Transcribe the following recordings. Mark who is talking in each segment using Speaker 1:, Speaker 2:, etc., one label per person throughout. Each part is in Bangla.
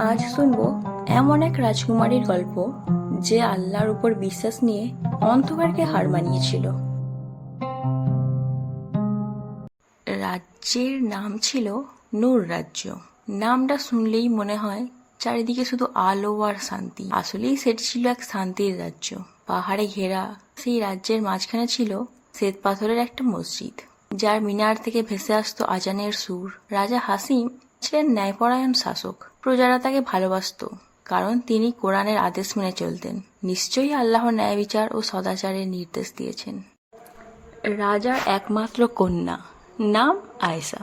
Speaker 1: আজ শুনবো এমন এক রাজকুমারীর গল্প যে আল্লাহর উপর বিশ্বাস নিয়ে অন্ধকারকে হার মানিয়েছিল। রাজ্যের নাম ছিল নূর রাজ্য। নামটা শুনলেই মনে হয় চারিদিকে শুধু আলো আর শান্তি। আসলেই সেটি ছিল এক শান্তির রাজ্য, পাহাড়ে ঘেরা। সেই রাজ্যের মাঝখানে ছিল শ্বেত পাথরের একটা মসজিদ, যার মিনার থেকে ভেসে আসতো আজানের সুর। রাজা হাসিম ছিলেন ন্যায়পরায়ণ শাসক। প্রজারা তাকে ভালোবাসত, কারণ তিনি কোরআনের আদেশ মেনে চলতেন। নিশ্চয়ই আল্লাহর ন্যায় বিচার ও সদাচারের নির্দেশ দিয়েছেন। রাজার একমাত্র কন্যা, নাম আয়েশা।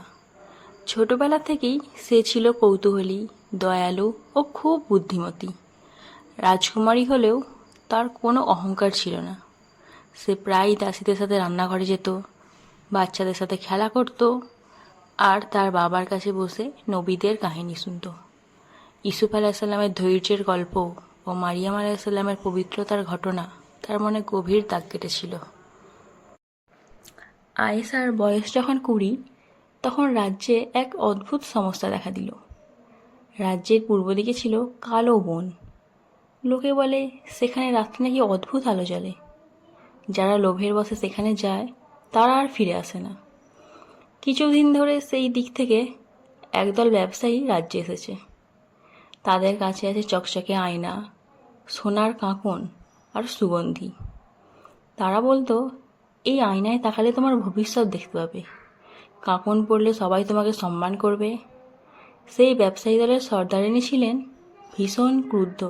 Speaker 1: ছোটবেলা থেকেই সে ছিল কৌতূহলী, দয়ালু ও খুব বুদ্ধিমতী। রাজকুমারী হলেও তার কোনো অহংকার ছিল না। সে প্রায়ই দাসীদের সাথে রান্নাঘরে যেত, বাচ্চাদের সাথে খেলা করত, আর তার বাবার কাছে বসে নবীদের কাহিনী শুনত। ইউসুফ আলাহিসাল্লামের ধৈর্যের গল্প ও মারিয়াম আলাহিসাল্লামের পবিত্রতার ঘটনা তার মনে গভীর দাগ কেটেছিল। আয়েশার বয়স যখন 20, তখন রাজ্যে এক অদ্ভুত সমস্যা দেখা দিল। রাজ্যের পূর্ব দিকে ছিল কালো বন। লোকে বলে সেখানে রাত্রে নাকি অদ্ভুত আলো জ্বলে। যারা লোভের বশে সেখানে যায় তারা আর ফিরে আসে না। কিছুদিন ধরে সেই দিক থেকে একদল ব্যবসায়ী রাজ্যে এসেছে। তাদের কাছে আছে চকচকে আয়না, সোনার কাঁকন আর সুগন্ধি। তারা বলতো, এই আয়নায় তাকালে তোমার ভবিষ্যৎ দেখতে পাবে, কাঁকন পরলে সবাই তোমাকে সম্মান করবে। সেই ব্যবসায়ী দলের সর্দারিনী ছিলেন ভীষণ ক্রুদ্ধ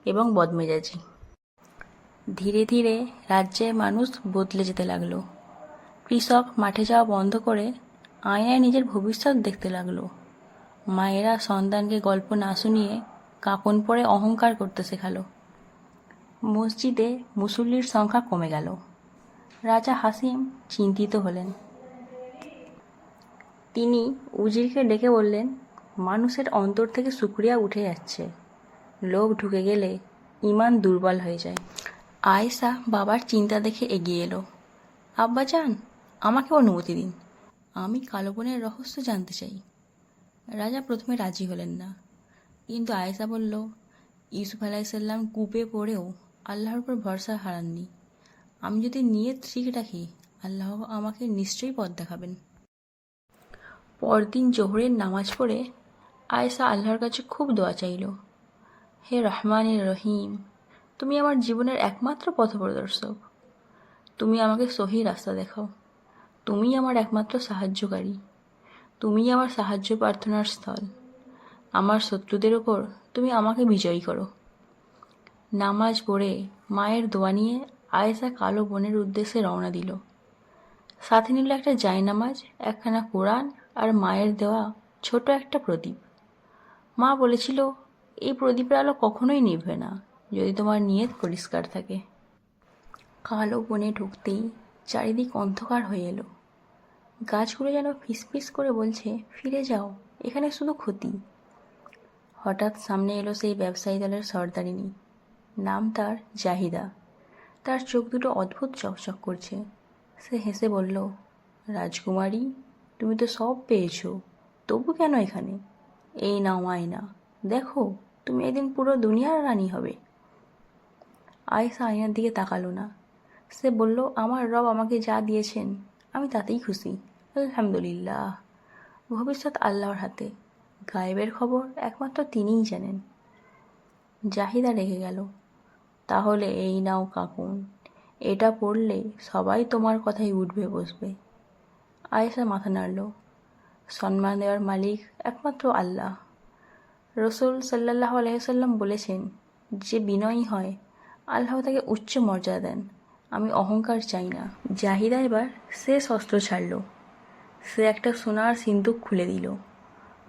Speaker 1: এবং বদমেজাজি। ধীরে ধীরে রাজ্যের মানুষ বদলে যেতে লাগলো। কৃষক মাঠে যাওয়া বন্ধ করে আয়নায় নিজের ভবিষ্যৎ দেখতে লাগলো। মায়েরা সন্তানকে গল্প না শুনিয়ে কাঁকন পরে অহংকার করতে শেখালো। মসজিদে মুসল্লির সংখ্যা কমে গেল। রাজা হাসিম চিন্তিত হলেন। তিনি উজিরকে ডেকে বললেন, মানুষের অন্তর থেকে শুকরিয়া উঠে যাচ্ছে। লোভ ঢুকে গেলে ঈমান দুর্বল হয়ে যায়। আয়েশা বাবার চিন্তা দেখে এগিয়ে এলো। আব্বাজান, আমাকে অনুমতি দিন, আমি কালো বনের রহস্য জানতে চাই। রাজা প্রথমে রাজি হলেন না, কিন্তু আয়েশা বলল, ইউসুফ আলাইসাল্লাম কূপে পড়েও আল্লাহর উপর ভরসা হারাননি। আমি যদি নিয়ত ঠিক রাখি, আল্লাহ আমাকে নিশ্চয়ই পথ দেখাবেন। পরদিন জোহরের নামাজ পড়ে আয়েশা আল্লাহর কাছে খুব দোয়া চাইল। হে রহমানের রহিম, তুমি আমার জীবনের একমাত্র পথপ্রদর্শক। তুমি আমাকে সহি রাস্তা দেখাও। তুমিই আমার একমাত্র সাহায্যকারী। তুমিই আমার সাহায্য প্রার্থনার স্থল। আমার শত্রুদের ওপর তুমি আমাকে বিজয়ী করো। নামাজ পড়ে মায়ের দোয়া নিয়ে আয়েশা কালো বনের উদ্দেশ্যে রওনা দিল। সাথে নিল একটা জায়নামাজ, একখানা কোরআন আর মায়ের দেওয়া ছোট একটা প্রদীপ। মা বলেছিল, এই প্রদীপের আলো কখনোই নিভবে না যদি তোমার নিয়ত পরিষ্কার থাকে। কালো বনে ঢুকতেই চারিদিক অন্ধকার হয়ে এলো। গাছগুলো যেন ফিসফিস করে বলছে, ফিরে যাও, এখানে শুধু ক্ষতি। হঠাৎ সামনে এলো সেই ব্যবসায়ী দলের সর্দারিনী। নাম তার জাহিদা। তার চোখ দুটো অদ্ভুত চকচক করছে। সে হেসে বলল, রাজকুমারী, তুমি তো সব পেয়েছো, তবু কেন এখানে? এই নাও আয়না, দেখো, তুমি একদিন পুরো দুনিয়ার রানী হবে। আয়েশা আয়নার দিকে তাকালো না। সে বলল, আমার রব আমাকে যা দিয়েছেন আমি তাতেই খুশি, আলহামদুলিল্লাহ। ভবিষ্যৎ আল্লাহর হাতে, গায়েবের খবর একমাত্র তিনিই জানেন। জাহিদা রেগে গেল। তাহলে এই নাও কাঁকন, এটা পড়লে সবাই তোমার কথাই উঠবে বসবে। আয়েশা মাথা নাড়ল। সম্মান দেওয়ার মালিক একমাত্র আল্লাহ। রসুল সাল্লাল্লাহু আলাইহি ওয়াসাল্লাম বলেছেন, যে বিনয়ী হয় আল্লাহ তাকে উচ্চ মর্যাদা দেন। আমি অহংকার চাই না। জাহিদা এবার শেষ অস্ত্র ছাড়ল। সে একটা সোনার সিন্দুক খুলে দিল।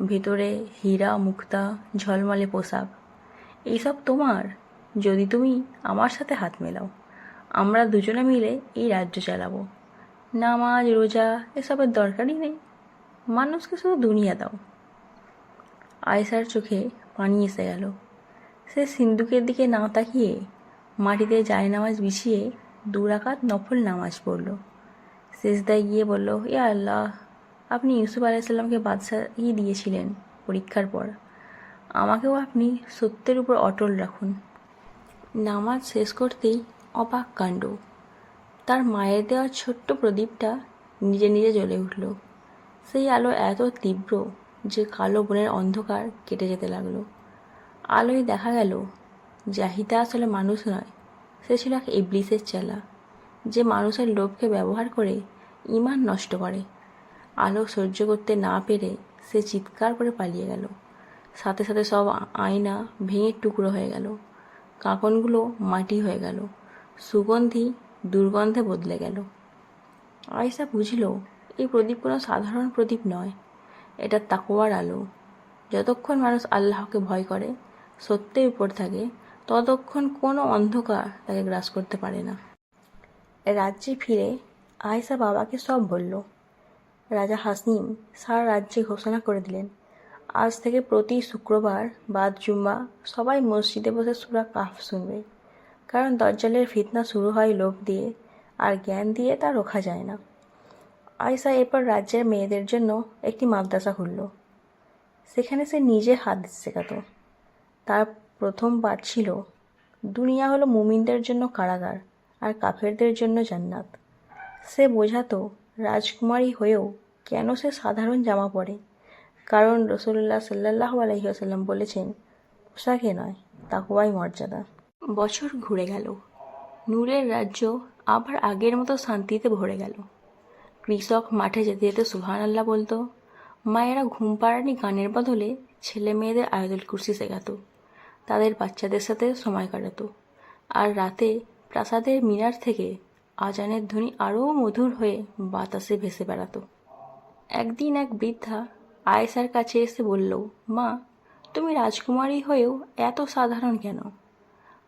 Speaker 1: ভেতরে হীরা, মুক্তা, ঝলমলে পোশাক। এইসব তোমার, যদি তুমি আমার সাথে হাত মেলাও। আমরা দুজনে মিলে এই রাজ্য চালাবো। নামাজ, রোজা এসবের দরকারই নেই, মানুষকে শুধু দুনিয়া দাও। আয়েশার চোখে পানি এসে গেল। সে সিন্দুকের দিকে না তাকিয়ে মাটিতে জায়নামাজ বিছিয়ে 2 রাকাত নফল নামাজ পড়ল। সেজদায় গিয়ে বলল, ইয়া আল্লাহ, আপনি ইউসুফ আলাইসাল্লামকে বাদশাহী দিয়েছিলেন পরীক্ষার পর। আমাকেও আপনি সত্যের উপর অটল রাখুন। নামাজ শেষ করতেই অবাক কাণ্ড, তার মায়ের দেওয়া ছোট্ট প্রদীপটা নিজে নিজে জ্বলে উঠল। সেই আলো এত তীব্র যে কালো বনের অন্ধকার কেটে যেতে লাগলো। আলোয় দেখা গেল জাহিদা আসলে মানুষ নয়, সে ছিল এক ইবলিসের চেলা, যে মানুষের লোভকে ব্যবহার করে ঈমান নষ্ট করে। আলো সহ্য করতে না পেরে সে চিৎকার করে পালিয়ে গেল। সাথে সাথে সব আয়না ভেঙে টুকরো হয়ে গেল, কাঁকনগুলো মাটি হয়ে গেল, সুগন্ধি দুর্গন্ধে বদলে গেল। আয়েশা বুঝল এই প্রদীপ কোনো সাধারণ প্রদীপ নয়, এটা তাকওয়ার আলো। যতক্ষণ মানুষ আল্লাহকে ভয় করে, সত্যের উপর থাকে, ততক্ষণ কোনো অন্ধকার তাকে গ্রাস করতে পারে না। রাজ্যে ফিরে আয়েশা বাবাকে সব বলল। রাজা হাসিম সারা রাজ্যে ঘোষণা করে দিলেন, আজ থেকে প্রতি শুক্রবার বাদ জুম্মা সবাই মসজিদে বসে সূরা কাহফ শুনবে। কারণ দাজ্জালের ফিতনা শুরু হয় লোভ দিয়ে, আর জ্ঞান দিয়ে তা রোখা যায় না। আয়েশা এরপর রাজ্যের মেয়েদের জন্য একটি মাদ্রাসা খুলল। সেখানে সে নিজে হাদিস শেখাত। তার প্রথম পাঠ ছিল, দুনিয়া হলো মুমিনদের জন্য কারাগার আর কাফেরদের জন্য জান্নাত। সে বোঝাতো রাজকুমারী হয়েও কেন সে সাধারণ জামা পরে, কারণ রাসূলুল্লাহ সাল্লাল্লাহু আলাইহি ওয়াসাল্লাম বলেছেন, পোশাকে নয়, তাকওয়াই মর্যাদা। বছর ঘুরে গেল, নূরের রাজ্য আবার আগের মতো শান্তিতে ভরে গেল। কৃষক মাঠে যেতে যেতে সুবহানাল্লাহ বলতো, মায়েরা ঘুম পাড়ানি গানের বদলে ছেলে মেয়েদের আয়াতুল কুরসি শেখাতো, তাদের বাচ্চাদের সাথে সময় কাটাতো। আর রাতে প্রাসাদের মিনার থেকে আজানের ধ্বনি আরও মধুর হয়ে বাতাসে ভেসে বেড়াতো। একদিন এক বৃদ্ধা আয়েশার কাছে এসে বলল, মা, তুমি রাজকুমারী হয়েও এত সাধারণ কেন?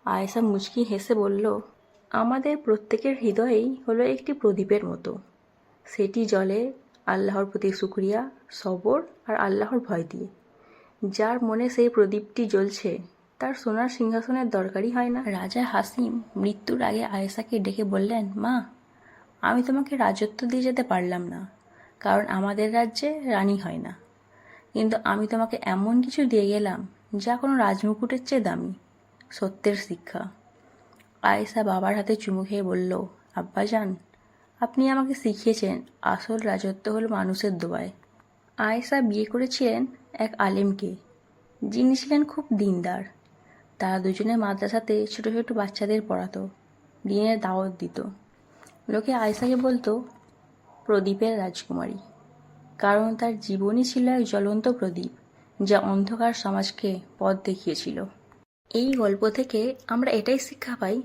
Speaker 1: আয়েশা মুচকি হেসে বলল, আমাদের প্রত্যেকের হৃদয়েই হলো একটি প্রদীপের মতো। সেটি জ্বলে আল্লাহর প্রতি শুকরিয়া, সবর আর আল্লাহর ভয় দিয়ে। যার মনে সেই প্রদীপটি জ্বলছে, তার সোনার সিংহাসনের দরকারই হয় না। রাজা হাসিম মৃত্যুর আগে আয়েশাকে ডেকে বললেন, মা, আমি তোমাকে রাজত্ব দিয়ে যেতে পারলাম না, কারণ আমাদের রাজ্যে রানী হয় না, কিন্তু আমি তোমাকে এমন কিছু দিয়ে গেলাম যা কোনো রাজমুকুটের চেয়ে দামি, সত্যের শিক্ষা। আয়েশা বাবার হাতে চুমু খেয়ে বলল, আব্বাজান, আপনি আমাকে শিখিয়েছেন আসল রাজত্ব হলো মানুষের দোয়ায়। আয়েশা বিয়ে করেছিলেন এক আলেমকে, যিনি ছিলেন খুব দিনদার। তারা দুজনে মাদ্রাসাতে ছোট ছোট বাচ্চাদের পড়াতো, দিনের দাওয়াত দিত। লোকে আয়েশাকে বলতো প্রদীপের রাজকুমারী, কারণ তার জীবনই ছিল এক জ্বলন্ত প্রদীপ, যা অন্ধকার সমাজকে পথ দেখিয়েছিল। এই গল্প থেকে আমরা এটাই শিক্ষা পাই,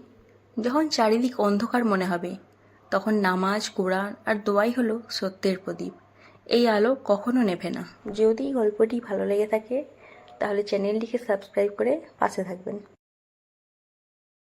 Speaker 1: যখন চারিদিক অন্ধকার মনে হবে, তখন নামাজ, কোরআন আর দোয়াই হলো সত্যের প্রদীপ। এই আলো কখনো নেভে না। যদি গল্পটি ভালো লেগে থাকে, তাহলে চ্যানেলটিকে সাবস্ক্রাইব করে পাশে থাকবেন।